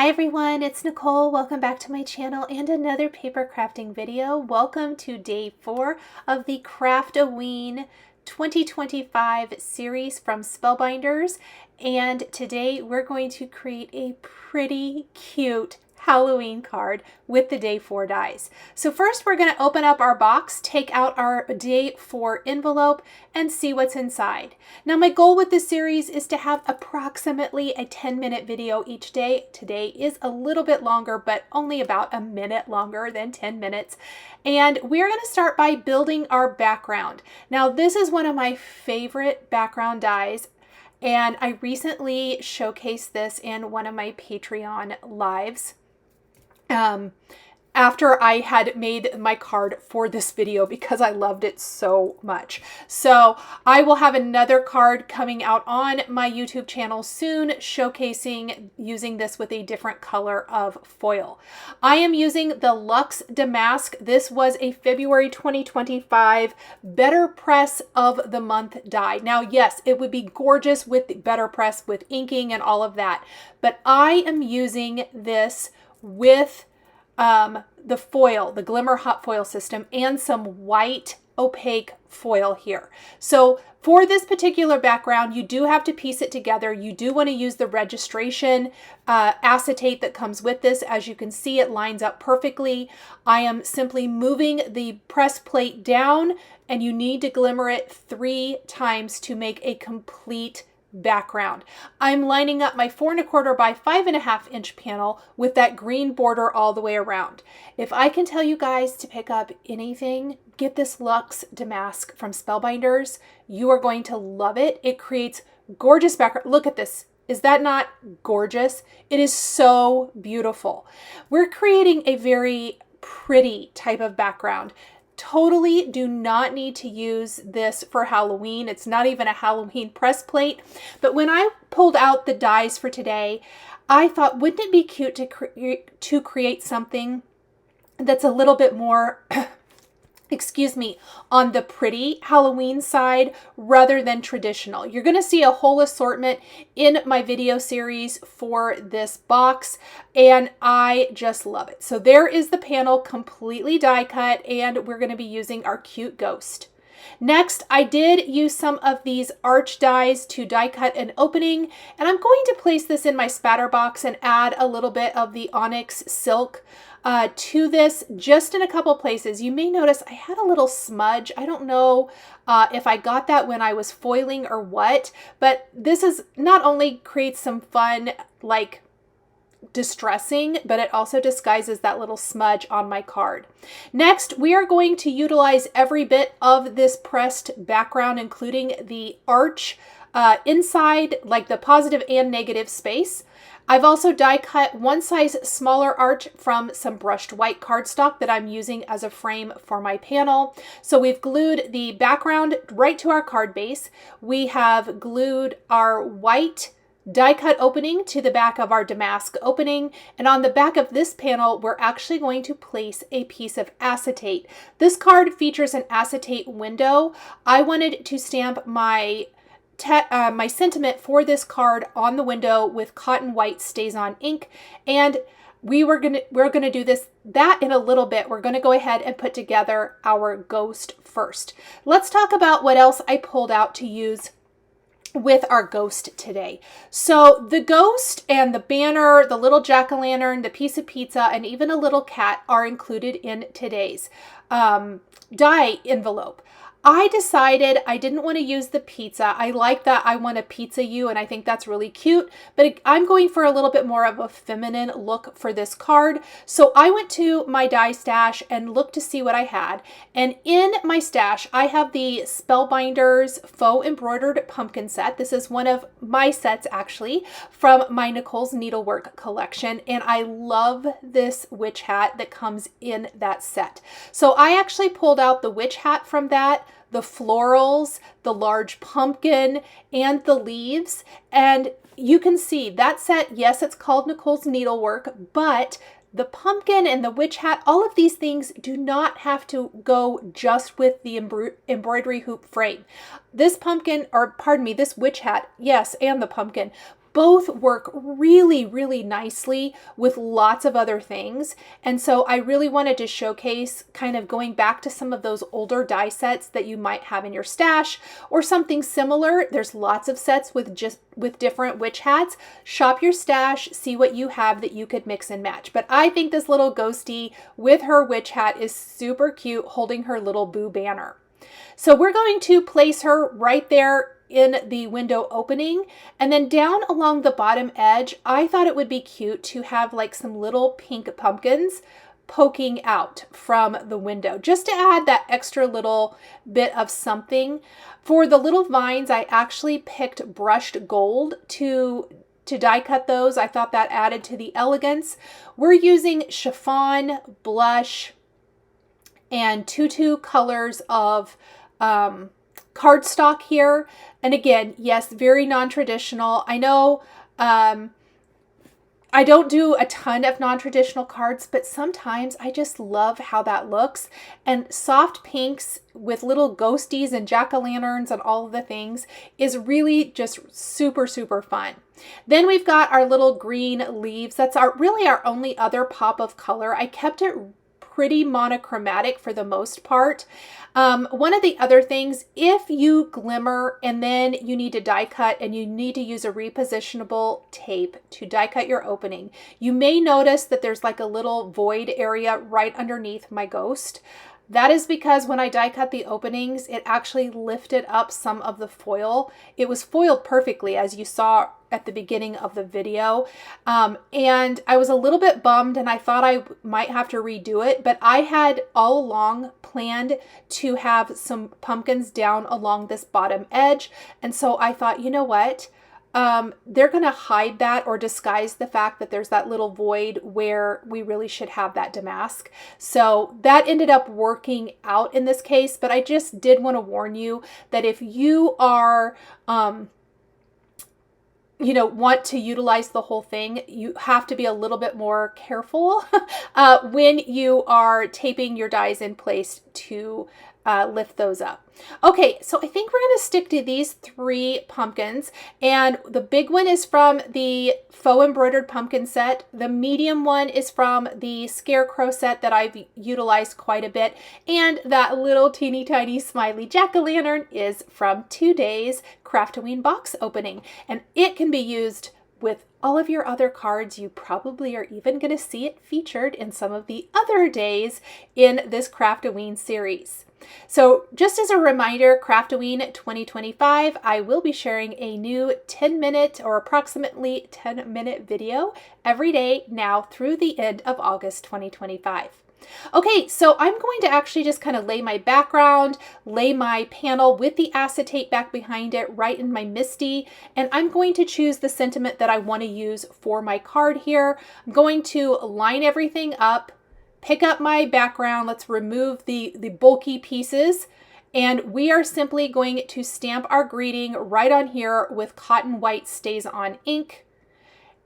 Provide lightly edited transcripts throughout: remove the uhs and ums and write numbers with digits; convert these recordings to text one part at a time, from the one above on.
Hi everyone, it's Nicole. Welcome back to my channel and another paper crafting video. Welcome to day 4 of the Craftoween 2025 series from Spellbinders. And today we're going to create a pretty cute Halloween card with the day 4 dies. So first we're going to open up our box, take out our day 4 envelope, and see what's inside. Now my goal with this series is to have approximately a 10-minute video each day. Today is a little bit longer, but only about a minute longer than 10 minutes. And we're going to start by building our background. Now this is one of my favorite background dies, and I recently showcased this in one of my Patreon lives. After I had made my card for this video because I loved it so much. So I will have another card coming out on my YouTube channel soon showcasing using this with a different color of foil. I am using the Luxe Damask. This was a February 2025 BetterPress of the Month die. Now, yes, it would be gorgeous with BetterPress with inking and all of that, but I am using this with the foil, the Glimmer hot foil system, and some white opaque foil here. So for this particular background, you do have to piece it together. You do want to use the registration acetate that comes with this. As you can see, it lines up perfectly. I am simply moving the press plate down, and you need to glimmer it 3 times to make a complete background. I'm lining up my 4 1/4 by 5 1/2 inch panel with that green border all the way around. If I can tell you guys to pick up anything, get this Luxe Damask from Spellbinders. You are going to love it. It creates gorgeous background. Look at this. Is that not gorgeous? It is so beautiful. We're creating a very pretty type of background. Totally do not need to use this for Halloween. It's not even a Halloween press plate. But when I pulled out the dies for today, I thought, wouldn't it be cute to create something that's a little bit more excuse me, on the pretty Halloween side rather than traditional. You're going to see a whole assortment in my video series for this box, and I just love it. So there is the panel completely die cut, and we're going to be using our cute ghost. Next, I did use some of these arch dies to die cut an opening, and I'm going to place this in my spatter box and add a little bit of the onyx silk to this just in a couple places. You may notice I had a little smudge. I don't know if I got that when I was foiling or what, but this is not only creates some fun, like distressing, but it also disguises that little smudge on my card. Next, we are going to utilize every bit of this pressed background, including the arch inside, like the positive and negative space. I've also die cut 1 size smaller arch from some brushed white cardstock that I'm using as a frame for my panel. So we've glued the background right to our card base. We have glued our white die cut opening to the back of our damask opening, and on the back of this panel we're actually going to place a piece of acetate. This card features an acetate window. I wanted to stamp my sentiment for this card on the window with cotton white StazOn ink, and we're gonna do that in a little bit. We're gonna go ahead and put together our ghost first. Let's talk about what else I pulled out to use with our ghost today. So the ghost and the banner, the little jack-o'-lantern, the piece of pizza, and even a little cat are included in today's die envelope. I decided I didn't want to use the pizza. I like that I want to pizza you, and I think that's really cute, but I'm going for a little bit more of a feminine look for this card. So I went to my die stash and looked to see what I had. And in my stash, I have the Spellbinders Faux Embroidered Pumpkin set. This is one of my sets actually from my Nichole's Needlework collection. And I love this witch hat that comes in that set. So I actually pulled out the witch hat from that, the florals, the large pumpkin, and the leaves. And you can see that set, yes, it's called Nichole's Needlework, but the pumpkin and the witch hat, all of these things do not have to go just with the embroidery hoop frame. This pumpkin, or pardon me, this witch hat, yes, and the pumpkin, both work really, really nicely with lots of other things. And so I really wanted to showcase kind of going back to some of those older die sets that you might have in your stash or something similar. There's lots of sets with different witch hats. Shop your stash, see what you have that you could mix and match. But I think this little ghostie with her witch hat is super cute, holding her little boo banner. So we're going to place her right there in the window opening, and then down along the bottom edge, I thought it would be cute to have like some little pink pumpkins poking out from the window, just to add that extra little bit of something. For the little vines, I actually picked brushed gold to die cut those. I thought that added to the elegance. We're using chiffon, blush, and Tutu colors of cardstock here. And again, yes, very non-traditional. I know I don't do a ton of non-traditional cards, but sometimes I just love how that looks. And soft pinks with little ghosties and jack-o'-lanterns and all of the things is really just super, super fun. Then we've got our little green leaves. That's really our only other pop of color. I kept it pretty monochromatic for the most part. One of the other things, if you glimmer and then you need to die cut and you need to use a repositionable tape to die cut your opening, you may notice that there's like a little void area right underneath my ghost. That is because when I die cut the openings, it actually lifted up some of the foil. It was foiled perfectly, as you saw at the beginning of the video. And I was a little bit bummed and I thought I might have to redo it, but I had all along planned to have some pumpkins down along this bottom edge. And so I thought, you know what? They're going to hide that or disguise the fact that there's that little void where we really should have that damask. So that ended up working out in this case, but I just did want to warn you that if you are, want to utilize the whole thing, you have to be a little bit more careful when you are taping your dies in place to lift those up. Okay, so I think we're going to stick to these 3 pumpkins, and the big one is from the Faux embroidered pumpkin set. The medium one is from the scarecrow set that I've utilized quite a bit, and that little teeny tiny smiley jack-o'-lantern is from today's Craftoween box opening, and it can be used with all of your other cards. You probably are even going to see it featured in some of the other days in this Craftoween series. So just as a reminder, Craftoween 2025, I will be sharing a new 10-minute or approximately 10-minute video every day now through the end of August 2025. Okay, so I'm going to actually just kind of lay my background, lay my panel with the acetate back behind it right in my MISTI, and I'm going to choose the sentiment that I want to use for my card here. I'm going to line everything up, pick up my background. Let's remove the bulky pieces. And we are simply going to stamp our greeting right on here with Cotton White Stays On ink.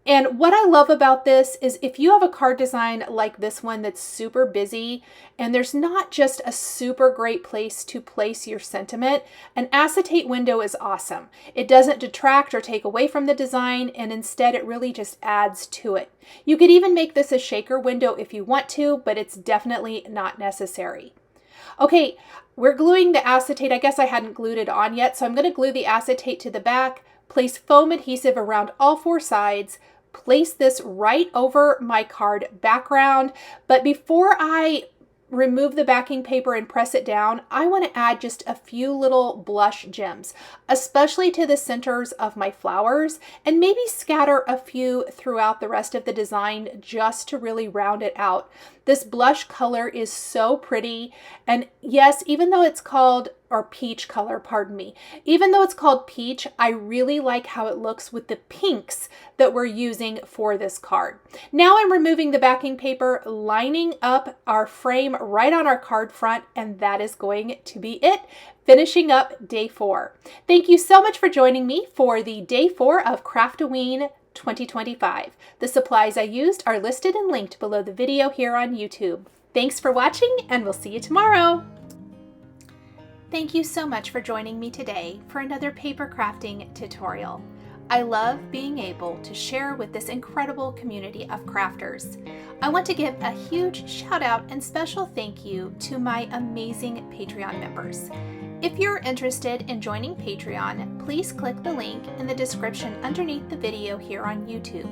And what I love about this is if you have a card design like this one that's super busy and there's not just a super great place to place your sentiment, an acetate window is awesome. It doesn't detract or take away from the design, and instead it really just adds to it. You could even make this a shaker window if you want to, but it's definitely not necessary. Okay, we're gluing the acetate. I guess I hadn't glued it on yet, so I'm going to glue the acetate to the back, place foam adhesive around all 4 sides, place this right over my card background. But before I remove the backing paper and press it down, I want to add just a few little blush gems, especially to the centers of my flowers, and maybe scatter a few throughout the rest of the design just to really round it out. This blush color is so pretty, and yes, even though it's called, or peach color, pardon me, even though it's called peach, I really like how it looks with the pinks that we're using for this card. Now I'm removing the backing paper, lining up our frame right on our card front, and that is going to be it, finishing up day 4. Thank you so much for joining me for the day 4 of Craftoween 2025. The supplies I used are listed and linked below the video here on YouTube. Thanks for watching, and we'll see you tomorrow. Thank you so much for joining me today for another paper crafting tutorial. I love being able to share with this incredible community of crafters. I want to give a huge shout out and special thank you to my amazing Patreon members. If you're interested in joining Patreon, please click the link in the description underneath the video here on YouTube.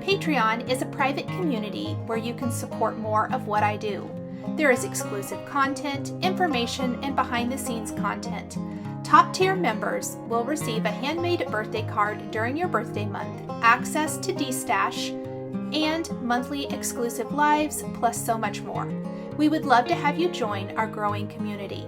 Patreon is a private community where you can support more of what I do. There is exclusive content, information, and behind-the-scenes content. Top-tier members will receive a handmade birthday card during your birthday month, access to D-Stash, and monthly exclusive lives, plus so much more. We would love to have you join our growing community.